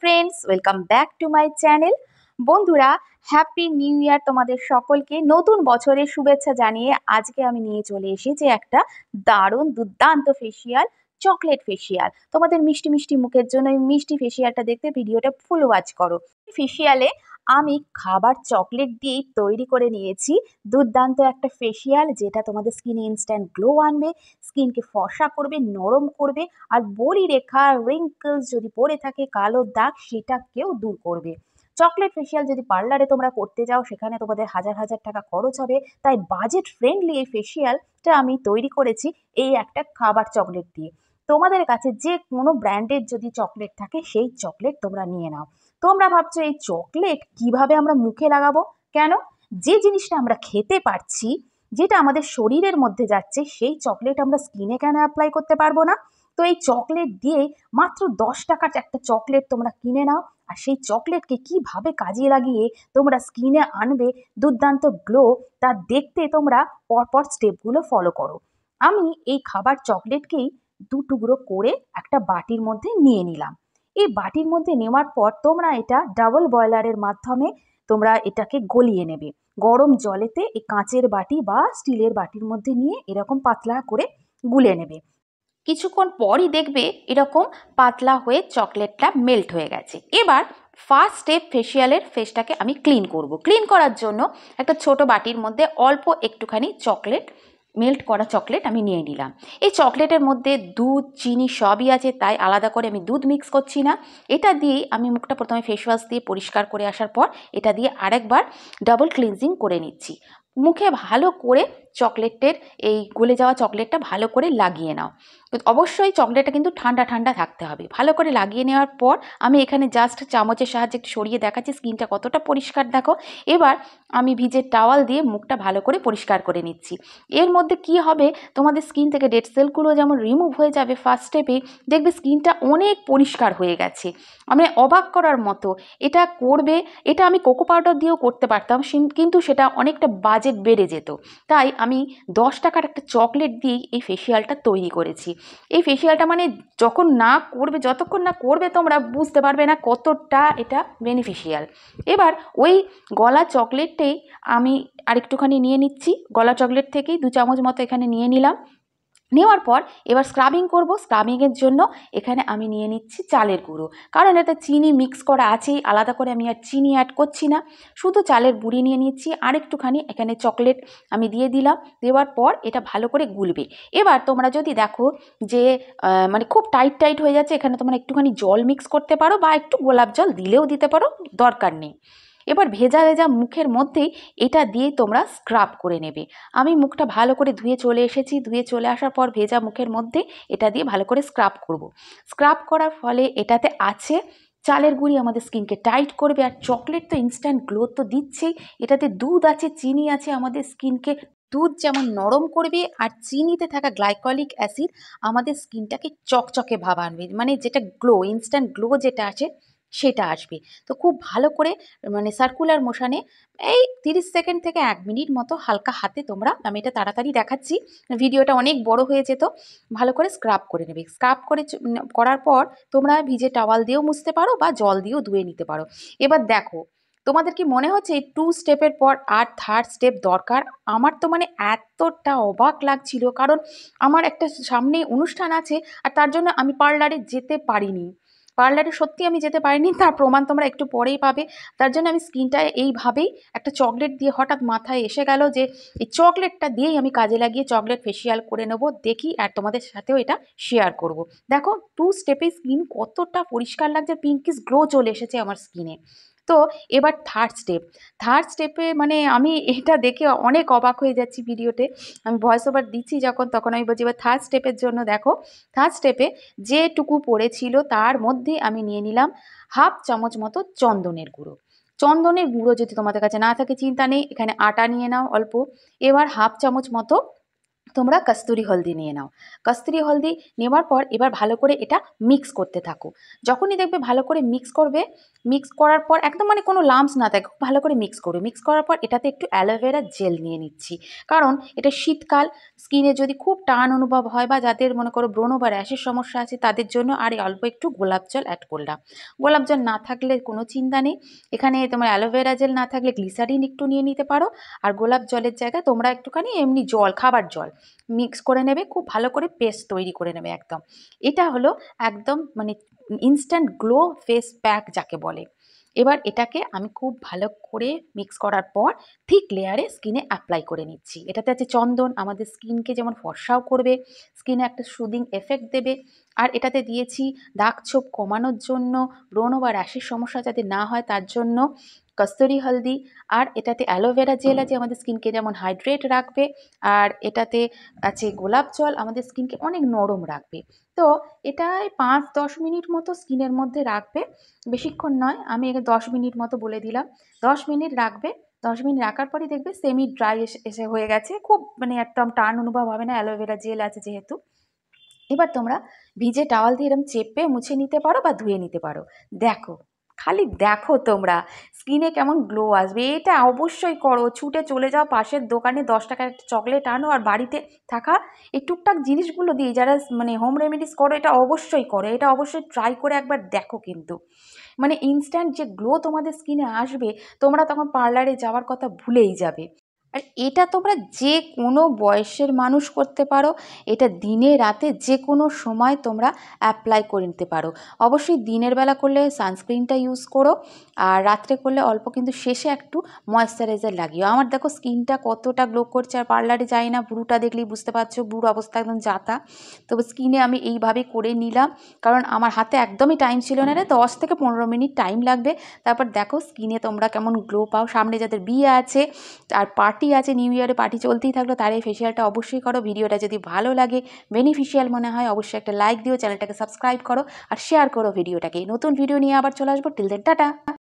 Friends, welcome back to my channel. বন্ধুরা, happy new year তোমাদের সকলকে। নতুন বছরের শুভেচ্ছা জানিয়ে আজকে আমি নিয়ে চলে এসেছি একটা দারুণ দুর্দান্ত ফেসিয়াল, চকলেট ফেসিয়াল। তোমাদের মিষ্টি মিষ্টি মুখের জন্য এই মিষ্টি ফেসিয়ালটা দেখতে ভিডিওটা ফুল ওয়াচ করো। ফেসিয়ালে আমি খাবার চকলেট দিয়েই তৈরি করে নিয়েছি দুর্দান্ত একটা ফেসিয়াল, যেটা তোমাদের স্কিনে ইনস্ট্যান্ট গ্লো আনবে, স্কিনকে ফর্সা করবে, নরম করবে, আর বলি রেখা, রিঙ্কলস যদি পড়ে থাকে, কালো দাগ, সেটাকেও দূর করবে। চকলেট ফেসিয়াল যদি পার্লারে তোমরা করতে যাও, সেখানে তোমাদের হাজার হাজার টাকা খরচ হবে। তাই বাজেট ফ্রেন্ডলি এই ফেসিয়ালটা আমি তৈরি করেছি এই একটা খাবার চকলেট দিয়ে। তোমাদের কাছে যে কোনো ব্র্যান্ডের যদি চকলেট থাকে, সেই চকলেট তোমরা নিয়ে নাও। তোমরা ভাবছো এই চকলেট কিভাবে আমরা মুখে লাগাবো? কেন? যে জিনিসটা আমরা খেতে পারছি, যেটা আমাদের শরীরের মধ্যে যাচ্ছে, সেই চকলেট আমরা স্কিনে কেন অ্যাপ্লাই করতে পারবো না? তো এই চকলেট দিয়ে মাত্র 10 টাকার একটা চকলেট তোমরা কিনে নাও, আর সেই চকলেটকে কিভাবে কাজে লাগিয়ে তোমরা স্কিনে আনবে দুর্দান্ত গ্লো, তা দেখতে তোমরা পরপর স্টেপগুলো ফলো করো। আমি এই খাবার চকলেটকেই 2 টুকরো করে একটা বাটির মধ্যে নিয়ে নিলাম। এই বাটির মধ্যে নেওয়ার পর তোমরা এটা ডাবল বয়লারের মাধ্যমে তোমরা এটাকে গলিয়ে নেবে। গরম জলেতে এই কাঁচের বাটি বা স্টিলের বাটির মধ্যে নিয়ে এরকম পাতলা করে গুলে নেবে। কিছুক্ষণ পরই দেখবে এরকম পাতলা হয়ে চকলেটটা মেল্ট হয়ে গেছে। এবার ফার্স্ট স্টেপ, ফেসিয়ালের ফেসটাকে আমি ক্লিন করব। ক্লিন করার জন্য একটা ছোট বাটির মধ্যে অল্প একটুখানি চকলেট, মেল্ট করা চকলেট আমি নিয়ে নিলাম। এই চকলেটের মধ্যে দুধ, চিনি সবই আছে, তাই আলাদা করে আমি দুধ মিক্স করছি না। এটা দিয়েই আমি মুখটা প্রথমে ফেস ওয়াশ দিয়ে পরিষ্কার করে আসার পর এটা দিয়ে আরেকবার ডাবল ক্লিনজিং করে নিচ্ছি। মুখে ভালো করে চকলেটের এই গলে যাওয়া চকলেটটা ভালো করে লাগিয়ে নাও। অবশ্যই চকলেটটা কিন্তু ঠান্ডা ঠান্ডা থাকতে হবে। ভালো করে লাগিয়ে নেওয়ার পর আমি এখানে জাস্ট চামচের সাহায্যে একটু সরিয়ে দেখাচ্ছি স্কিনটা কতটা পরিষ্কার, দেখো। এবার আমি ভিজে টাওয়াল দিয়ে মুখটা ভালো করে পরিষ্কার করে নিচ্ছি। এর মধ্যে কি হবে, তোমাদের স্কিন থেকে ডেড সেলগুলো যেমন রিমুভ হয়ে যাবে ফার্স্ট স্টেপে, দেখবে স্কিনটা অনেক পরিষ্কার হয়ে গেছে। আমি অবাক করার মতো এটা করবে। এটা আমি কোকো পাউডার দিয়েও করতে পারতাম, কিন্তু সেটা অনেকটা বাজেট বেড়ে যেত। তাই আমি 10 টাকার একটা চকলেট দিয়েই এই ফেসিয়ালটা তৈরি করেছি। এই ফেসিয়ালটা মানে যতক্ষণ না করবে তোমরা বুঝতে পারবে না কতটা এটা বেনিফিশিয়াল। এবার ওই গলা চকলেটটাই আমি আরেকটুখানি নিয়ে নিচ্ছি। গলা চকলেট থেকেই 2 চামচ মতো এখানে নিয়ে নিলাম। নেওয়ার পর এবার স্ক্রাবিং করব। স্ক্রাবিংয়ের জন্য এখানে আমি নিয়ে নিচ্ছি চালের গুঁড়ো, কারণ এতে চিনি মিক্স করা আছেই, আলাদা করে আমি আর চিনি অ্যাড করছি না, শুধু চালের গুঁড়ি নিয়ে নিচ্ছি। আর একটুখানি এখানে চকলেট আমি দিয়ে দিলাম। দেওয়ার পর এটা ভালো করে গুলবে। এবার তোমরা যদি দেখো যে মানে খুব টাইট টাইট হয়ে যাচ্ছে, এখানে তোমরা একটুখানি জল মিক্স করতে পারো, বা একটু গোলাপ জল দিলেও দিতে পারো, দরকার নেই। এবার ভেজা ভেজা মুখের মধ্যেই এটা দিয়ে তোমরা স্ক্রাব করে নেবে। আমি মুখটা ভালো করে ধুয়ে চলে এসেছি। ধুয়ে চলে আসার পর ভেজা মুখের মধ্যে এটা দিয়ে ভালো করে স্ক্রাব করব। স্ক্রাব করার ফলে এটাতে আছে চালের গুঁড়ি, আমাদের স্কিনকে টাইট করবে, আর চকলেট তো ইনস্ট্যান্ট গ্লো তো দিচ্ছেই। এটাতে দুধ আছে, চিনি আছে, আমাদের স্কিনকে দুধ যেমন নরম করবে, আর চিনিতে থাকা গ্লাইকলিক অ্যাসিড আমাদের স্কিনটাকে চকচকে ভাব আনবে, মানে যেটা গ্লো, ইনস্ট্যান্ট গ্লো যেটা আছে সেটা আসবে। তো খুব ভালো করে মানে সার্কুলার মোশনে এই 30 সেকেন্ড থেকে 1 মিনিট মতো হালকা হাতে তোমরা, আমি এটা তাড়াতাড়ি দেখাচ্ছি, ভিডিওটা অনেক বড় হয়ে যেত, ভালো করে স্ক্রাব করে নেবে। স্ক্রাব করে করার পর তোমরা ভিজে টাওয়াল দিয়েও মুছতে পারো, বা জল দিয়েও ধুয়ে নিতে পারো। এবার দেখো, তোমাদের কি মনে হচ্ছে এই 2 স্টেপের পর আর থার্ড স্টেপ দরকার? আমার তো মানে এতটা অবাক লাগছিল, কারণ আমার একটা সামনে অনুষ্ঠান আছে, আর তার জন্য আমি পার্লারে যেতে পারিনি। পার্লারে সত্যি আমি যেতে পারিনি, তার প্রমাণ তোমরা একটু পরেই পাবে। তার জন্য আমি স্কিনটায় এইভাবেই একটা চকলেট দিয়ে হঠাৎ মাথায় এসে গেল যে এই চকলেটটা দিয়েই আমি কাজে লাগিয়ে চকলেট ফেসিয়াল করে নেব, দেখি আর তোমাদের সাথেও এটা শেয়ার করব। দেখো 2 স্টেপে স্কিন কতটা পরিষ্কার লাগছে, পিঙ্কিশ গ্লো চলে এসেছে আমার স্কিনে। তো এবার থার্ড স্টেপে মানে আমি এটা দেখে অনেক অবাক হয়ে যাচ্ছি। ভিডিওতে আমি ভয়েস ওভার দিচ্ছি যখন, তখন আমি বলছি এবার থার্ড স্টেপের জন্য দেখো, থার্ড স্টেপে যেটুকু পড়েছিল তার মধ্যে আমি নিয়ে নিলাম 1/2 চামচ মতো চন্দনের গুঁড়ো। চন্দনের গুঁড়ো যদি তোমাদের কাছে না থাকে চিন্তা নেই, এখানে আটা নিয়ে নাও অল্প। এবার 1/2 চামচ মতো তোমরা কস্তুরি হলদি নিয়ে নাও। কস্তুরি হলদি নেওয়ার পর এবার ভালো করে এটা মিক্স করতে থাকো। যখনই দেখবে ভালো করে মিক্স করবে, মিক্স করার পর একদম মানে কোনো লাম্পস না থাকে, ভালো করে মিক্স করবে। মিক্স করার পর এটাতে একটু অ্যালোভেরা জেল নিয়ে নিচ্ছি, কারণ এটা শীতকাল, স্কিনে যদি খুব টান অনুভব হয় বা যাদের মনে করো ব্রণ বা র্যাশের সমস্যা আছে তাদের জন্য। আর অল্প একটু গোলাপ জল অ্যাড করলাম। গোলাপ জল না থাকলে কোনো চিন্তা নেই, এখানে তোমার অ্যালোভেরা জেল না থাকলে গ্লিসারিন একটু নিয়ে নিতে পারো। আর গোলাপ জলের জায়গায় তোমরা একটুখানি এমনি জল, খাবার জল মিক্স করে নেবে, খুব ভালো করে পেস্ট তৈরি করে নেবে একদম। এটা হলো একদম মানে ইনস্ট্যান্ট গ্লো ফেস প্যাক যাকে বলে। এবার এটাকে আমি খুব ভালো করে মিক্স করার পর থিক লেয়ারে স্কিনে অ্যাপ্লাই করে নিচ্ছি। এটাতে আছে চন্দন, আমাদের স্কিনকে যেমন ফর্সাও করবে, স্কিনে একটা সুদিং এফেক্ট দেবে। আর এটাতে দিয়েছি দাগ ছোপ কমানোর জন্য, ব্রণ বা র্যাশের সমস্যা যাতে না হয় তার জন্য কস্তুরি হলদি। আর এটাতে অ্যালোভেরা জেল আছে, আমাদের স্কিনকে যেমন হাইড্রেট রাখবে। আর এটাতে আছে গোলাপ জল, আমাদের স্কিনকে অনেক নরম রাখবে। তো এটাই 5-10 মিনিট মতো স্কিনের মধ্যে রাখবে, বেশিক্ষণ নয়। আমি একে 10 মিনিট মতো বলে দিলাম, 10 মিনিট রাখবে। 10 মিনিট রাখার পরই দেখবে সেমি ড্রাই এসে হয়ে গেছে, খুব মানে একদম টান অনুভব হবে না, অ্যালোভেরা জেল আছে যেহেতু। এবার তোমরা ভিজে টাওয়াল দিয়ে এরকম চেপে মুছে নিতে পারো বা ধুয়ে নিতে পারো। দেখো, খালি দেখো তোমরা স্কিনে কেমন গ্লো আসবে। এটা অবশ্যই করো, ছুটে চলে যাও পাশের দোকানে, 10 টাকার একটা চকলেট আনো আর বাড়িতে থাকা এই টুকটাক জিনিসগুলো দিয়ে যারা মানে হোম রেমেডিস করো, এটা অবশ্যই করো, এটা অবশ্যই ট্রাই করে একবার দেখো। কিন্তু মানে ইনস্ট্যান্ট যে গ্লো তোমাদের স্কিনে আসবে, তোমরা তখন পার্লারে যাওয়ার কথা ভুলেই যাবে। আর এটা তোমরা যে কোনো বয়সের মানুষ করতে পারো, এটা দিনে রাতে যে কোনো সময় তোমরা অ্যাপ্লাই করে নিতে পারো। অবশ্যই দিনের বেলা করলে সানস্ক্রিনটা ইউজ করো, আর রাত্রে করলে অল্প কিন্তু শেষে একটু ময়েশ্চারাইজার লাগিও। আমার দেখো স্কিনটা কতটা গ্লো করছে, আর পার্লারে যাই না, ব্রুটা দেখলেই বুঝতে পারছো, ব্রুর অবস্থা একদম যাতা। তবে স্কিনে আমি এইভাবে করে নিলাম, কারণ আমার হাতে একদমই টাইম ছিল না রে, 10 থেকে 15 মিনিট টাইম লাগবে। তারপর দেখো স্কিনে তোমরা কেমন গ্লো পাও। সামনে যাদের বিয়ে আছে আর পার্টি আছে, নিউ ইয়ারে পার্টি চলতেই থাকলো, তার এই ফেসিয়ালটা অবশ্যই করো। ভিডিওটা যদি ভালো লাগে, বেনিফিশিয়াল মনে হয়, অবশ্যই একটা লাইক দিও, চ্যানেলটাকে সাবস্ক্রাইব করো আর শেয়ার করো ভিডিওটাকে। নতুন ভিডিও নিয়ে আবার চলে আসবো। Till then tata.